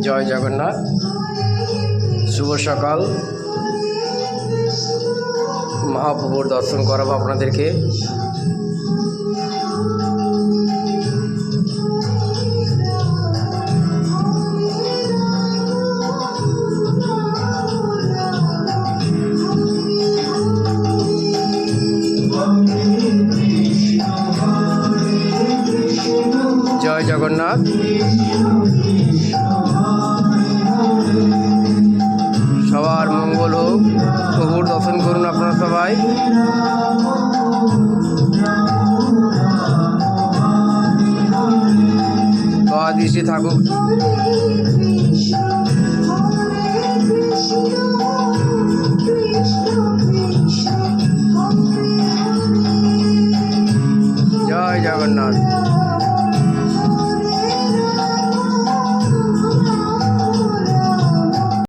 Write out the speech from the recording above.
জয় জগন্নাথ। শুভ সকাল। মহাপ্রভুর দর্শন করাবো আপনাদেরকে। জয় জগন্নাথ। সবার মঙ্গল হোক। প্রভুর দর্শন করুন আপনারা সবাই। দৃষ্টি থাকুক। জয় জগন্নাথ।